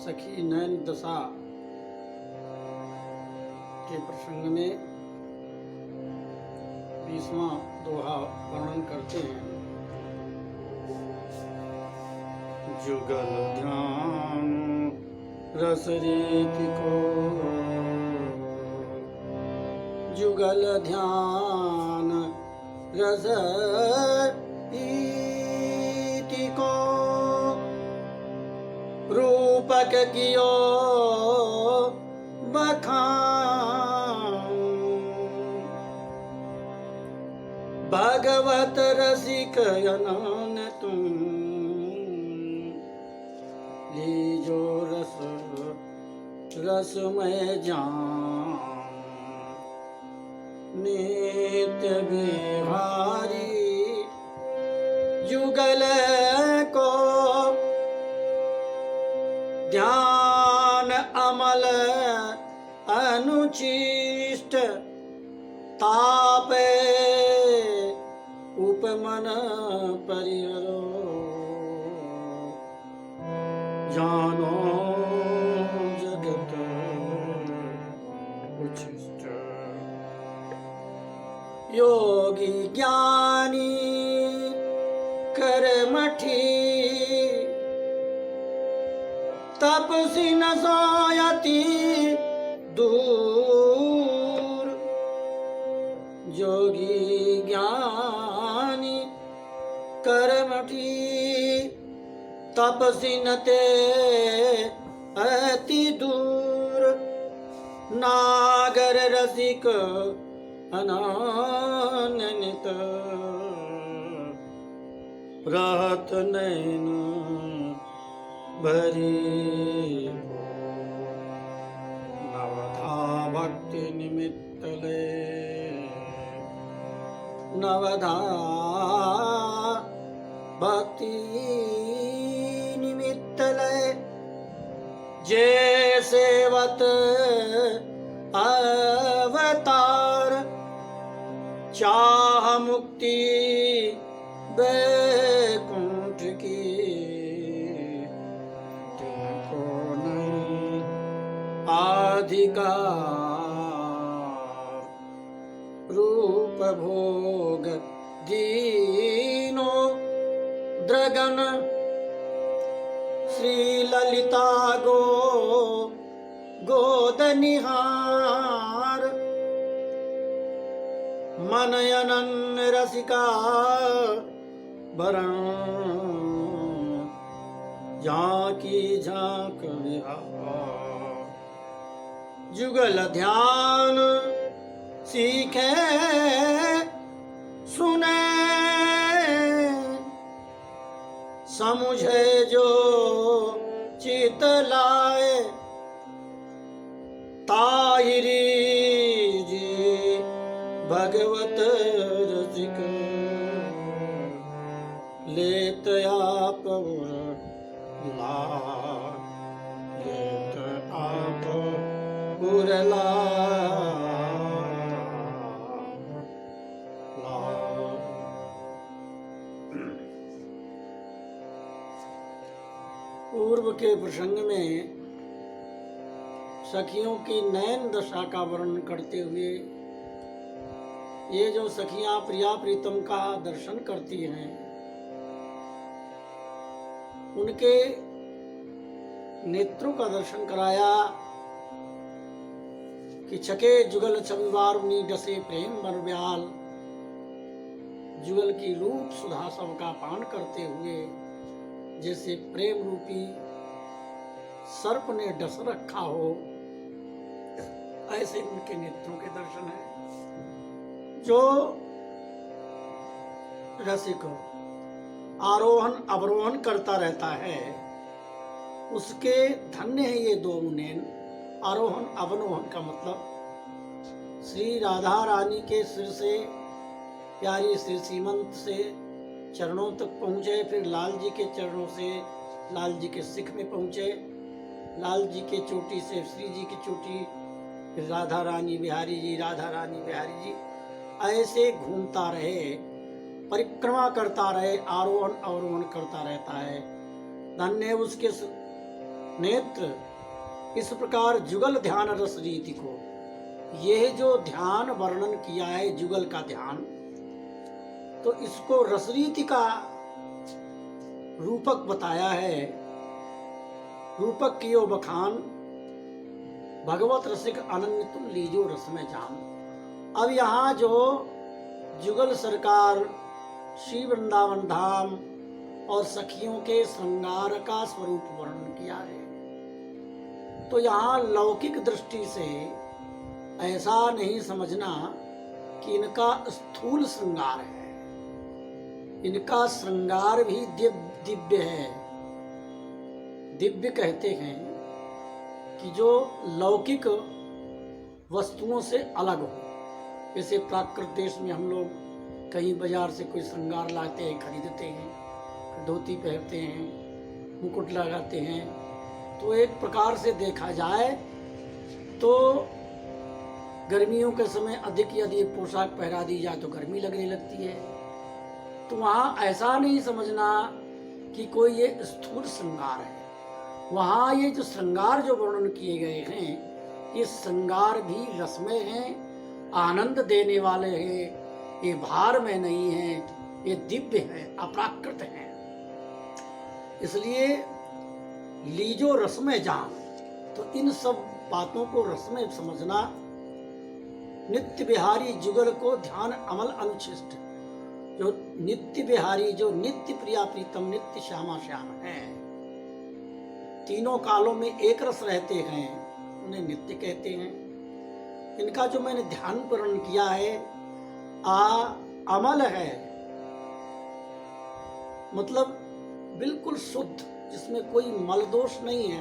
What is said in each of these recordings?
सखी नैन दशा के प्रसंग में 20वां दोहा वर्णन करते हैं। जुगल ध्यान रस रीति को, जुगल ध्यान रस रीति को, रूपक कियो बखान, भगवत रसिक अनन तुम, लीजो रस रसमय जान, नित्य बिहारी जुगल को, ध्यान अमल अनुचिष्ट, तापे उपमन परिहरो, जानो जगत उच्छिष्ट, योगी ज्ञानी कर्मठी, तपसी न सोयति दूर, जोगी ज्ञानी कर्मठी, तपसी न ते अति दूर, नागर रसिक अनाननित, रहत नैन भरी, नवधा भक्ति निमित्तले, नवधा भक्ति निमित्तले, जे सेवत अवतार, चाह मुक्ति बैकुंठ की, अधिकार, रूप भोग दीनो द्रगन, श्री ललिता गो गोदनिहार, मन अनन्य रसिका भरण, झांकी झांक विहार, जुगल ध्यान सीखे सुने, समुझे जो चित लाए, ताहिरी जी भगवत रसिक, लेत आप लाग, लेत आप पुरला पूर्व के प्रसंग में सखियों की नैन दशा का वर्णन करते हुए ये जो सखियां प्रिया प्रीतम का दर्शन करती हैं, उनके नेत्रों का दर्शन कराया कि छके जुगल छविवारुणी डसे प्रेम बरब्याल, जुगल की रूप सुधा सब का पान करते हुए जैसे प्रेम रूपी सर्प ने डस रखा हो, ऐसे उनके नेत्रों के दर्शन है। जो रसिक आरोहण अवरोहण करता रहता है उसके धन्य है ये दो नैन। आरोहण अवरोहण का मतलब श्री राधा रानी के सिर से, प्यारी श्री सीमंत से चरणों तक पहुँचे, फिर लाल जी के चरणों से लाल जी के सिख में पहुँचे, लाल जी के चोटी से श्री जी की चोटी, फिर राधा रानी बिहारी जी, राधा रानी बिहारी जी, ऐसे घूमता रहे, परिक्रमा करता रहे, आरोहण अवरोहण करता रहता है। धन्य उसके नेत्र, इस प्रकार जुगल ध्यान रस रीति को, यह जो ध्यान वर्णन किया है जुगल का ध्यान, तो इसको रसरीति का रूपक बताया है। रूपक कियो बखान, भगवत रसिक अनन्य तुम लीजो रस में जान। अब यहाँ जो जुगल सरकार श्री वृंदावन धाम और सखियों के श्रृंगार का स्वरूप वर्णन किया है, तो यहाँ लौकिक दृष्टि से ऐसा नहीं समझना कि इनका स्थूल श्रृंगार है। इनका श्रृंगार भी दिव्य है। दिव्य कहते हैं कि जो लौकिक वस्तुओं से अलग हो। जैसे प्राकृत देश में हम लोग कहीं बाजार से कोई श्रृंगार लाते हैं, खरीदते हैं, धोती पहनते हैं, मुकुट लगाते हैं, तो एक प्रकार से देखा जाए तो गर्मियों के समय अधिक यदि पोशाक पहना दी जाए तो गर्मी लगने लगती है। तो वहाँ ऐसा नहीं समझना कि कोई ये स्थूल श्रृंगार है। वहाँ ये जो श्रृंगार जो वर्णन किए गए हैं, ये श्रृंगार भी रसमय हैं, आनंद देने वाले हैं, ये भार में नहीं है, ये दिव्य है, अप्राकृत है। इसलिए लीजो रसमय जान, तो इन सब बातों को रसमय समझना। नित्य बिहारी जुगल को ध्यान अमल अनुचिष्ट, जो नित्य बिहारी, जो नित्य प्रिया प्रीतम, नित्य श्यामा श्याम है, तीनों कालों में एक रस रहते हैं, उन्हें नित्य कहते हैं। इनका जो मैंने ध्यान वर्णन किया है, अमल है, मतलब बिल्कुल शुद्ध, जिसमें कोई मल दोष नहीं है,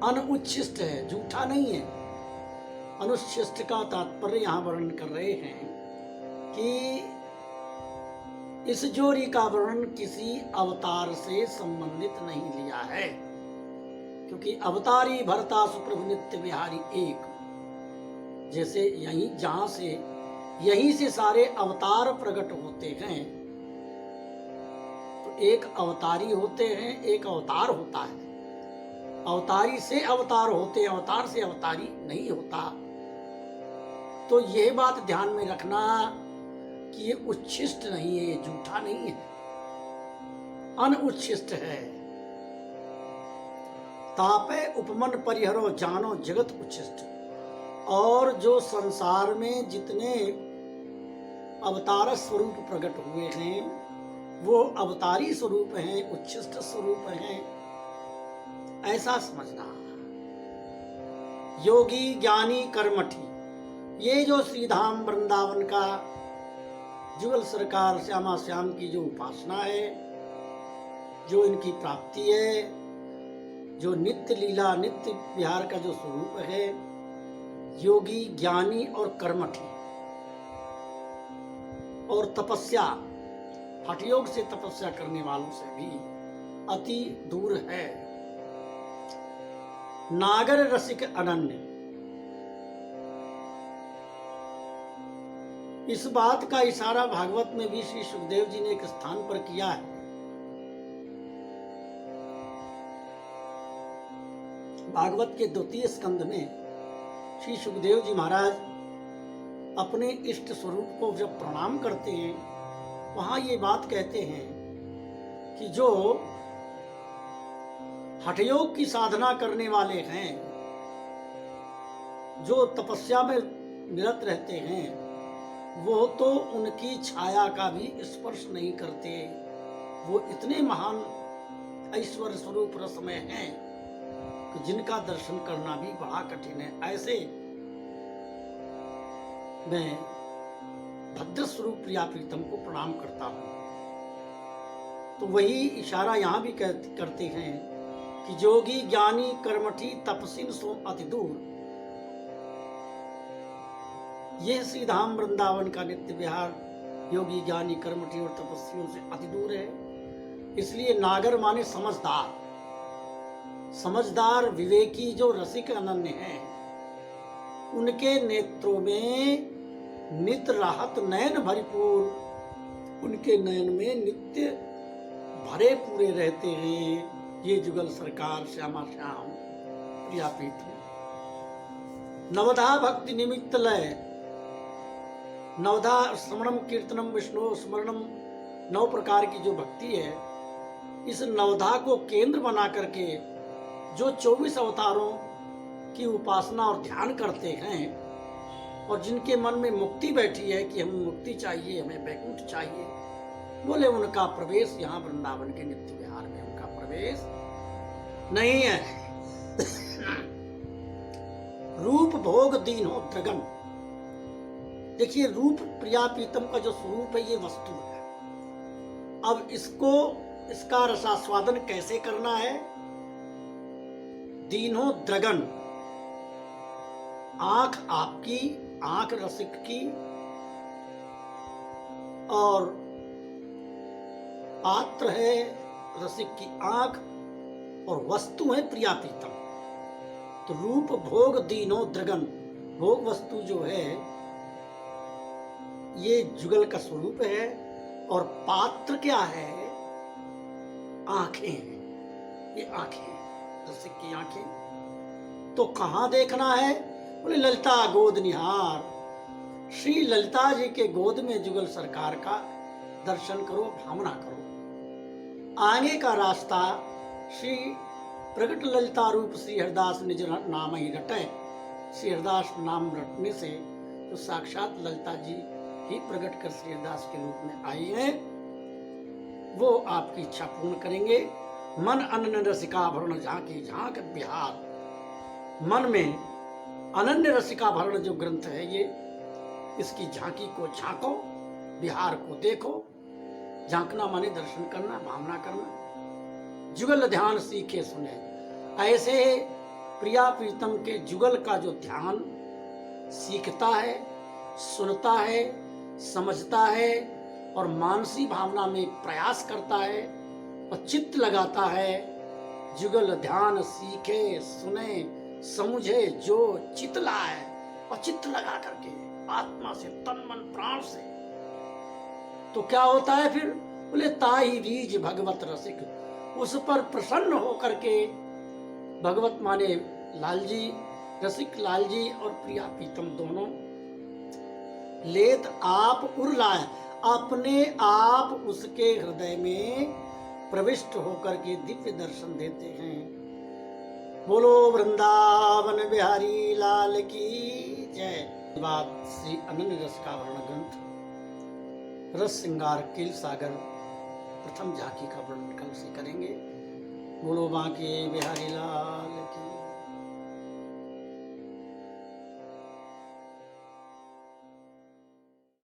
अनुच्छिष्ट है, झूठा नहीं है। अनुच्छिष्ट का तात्पर्य यहाँ वर्णन कर रहे हैं कि इस जोड़ी का वर्णन किसी अवतार से संबंधित नहीं लिया है, क्योंकि अवतारी भरता सुप्रभु नित्य बिहारी एक, जैसे यहीं से सारे अवतार प्रकट होते हैं। तो एक अवतारी होते हैं, एक अवतार होता है। अवतारी से अवतार होते हैं, अवतार से अवतारी नहीं होता। तो यह बात ध्यान में रखना कि ये उच्छिष्ट नहीं है, ये झूठा नहीं है, अनुच्छिष्ट है। तापे उपमन परिहरो जानो जगत उच्छिष्ट। और जो संसार में जितने अवतार स्वरूप प्रकट हुए हैं, वो अवतारी स्वरूप हैं, उच्छिष्ट स्वरूप हैं, ऐसा समझना। योगी ज्ञानी कर्मठी, ये जो श्रीधाम वृंदावन का जुगल सरकार श्यामा श्याम की जो उपासना है, जो इनकी प्राप्ति है, जो नित्य लीला नित्य विहार का जो स्वरूप है, योगी ज्ञानी और कर्मठी और तपस्या, हठयोग से तपस्या करने वालों से भी अति दूर है। नागर रसिक अनन्य, इस बात का इशारा भागवत में भी श्री सुखदेव जी ने एक स्थान पर किया है। भागवत के 2 स्कंद में श्री सुखदेव जी महाराज अपने इष्ट स्वरूप को जब प्रणाम करते हैं, वहां ये बात कहते हैं कि जो हठयोग की साधना करने वाले हैं, जो तपस्या में निरत रहते हैं, वो तो उनकी छाया का भी स्पर्श नहीं करते। वो इतने महान ऐश्वर्य स्वरूप रसमय हैं कि जिनका दर्शन करना भी बड़ा कठिन है। ऐसे मैं भद्र स्वरूप प्रिया प्रीतम को प्रणाम करता हूँ। तो वही इशारा यहाँ भी करते हैं कि जोगी ज्ञानी कर्मठी तपसिन सो अति दूर। यह श्रीधाम वृंदावन का नित्य विहार योगी ज्ञानी कर्मठी और तपस्वियों से अति दूर है। इसलिए नागर माने समझदार, समझदार विवेकी जो रसिक अनन्य हैं, उनके नेत्रों में नित्य राहत नयन भरपूर, उनके नयन में नित्य भरे पूरे रहते हैं। ये जुगल सरकार श्यामा श्याम प्रिया प्रीतम। नवधा भक्ति निमित्त लय, नवधा स्मरणम कीर्तनम विष्णु स्मरणम, 9 प्रकार की जो भक्ति है, इस नवधा को केंद्र बना करके जो 24 अवतारों की उपासना और ध्यान करते हैं और जिनके मन में मुक्ति बैठी है कि हमें मुक्ति चाहिए, हमें वैकुंठ चाहिए, बोले उनका प्रवेश यहाँ वृंदावन के नित्य विहार में उनका प्रवेश नहीं है। रूप भोग दीन हो त्रगन। देखिए, रूप प्रिया प्रीतम का जो स्वरूप है ये वस्तु है। अब इसका रसास्वादन कैसे करना है? दीनो द्रगन, आंख आपकी, आंख रसिक की, और पात्र है रसिक की आंख, और वस्तु है प्रिया प्रीतम। तो रूप भोग दीनो द्रगन, भोग वस्तु जो है ये जुगल का स्वरूप है, और पात्र क्या है? आंखें हैं, ये आंखें, रसिक की आंखें। तो कहां देखना है? बोले ललिता गोद निहार, श्री ललिता जी के गोद में जुगल सरकार का दर्शन करो, भावना करो। आगे का रास्ता श्री प्रगट ललिता रूप श्री हरदास निज नाम ही रटे। श्री हरदास नाम रटने से तो साक्षात ललिता जी ही प्रकट कर श्री हरदास के रूप में आई हैं, वो आपकी इच्छा पूर्ण करेंगे। मन अनन्य रसिकाभरण झांकी झांक बिहार, मन में अनन्य रसिकाभरण जो ग्रंथ है ये, इसकी झांकी को झांको, बिहार को देखो। झांकना माने दर्शन करना, भावना करना। जुगल ध्यान सीखे सुने, ऐसे प्रिया प्रीतम के जुगल का जो ध्यान सीखता है, सुनता है, समझता है और मानसी भावना में प्रयास करता है और चित्त लगाता है, जुगल ध्यान सीखे सुने समझे जो चित्त लाए, और चित्त लगा करके आत्मा से, तन मन प्राण से, तो क्या होता है फिर? बोले ताही रीज भगवत रसिक, उस पर प्रसन्न होकर के, भगवत माने लाल जी, रसिक लाल जी और प्रिया प्रीतम दोनों, लेत आप उर्लाए, अपने आप उसके हृदय में प्रविष्ट होकर के दिव्य दर्शन देते हैं। बोलो वृंदावन बिहारी लाल की जय। बात श्री अनन्य रस का वर्णन ग्रंथ रस श्रृंगार कील सागर प्रथम झांकी का वर्णन कल से करेंगे। बोलो बांके बिहारी लाल की।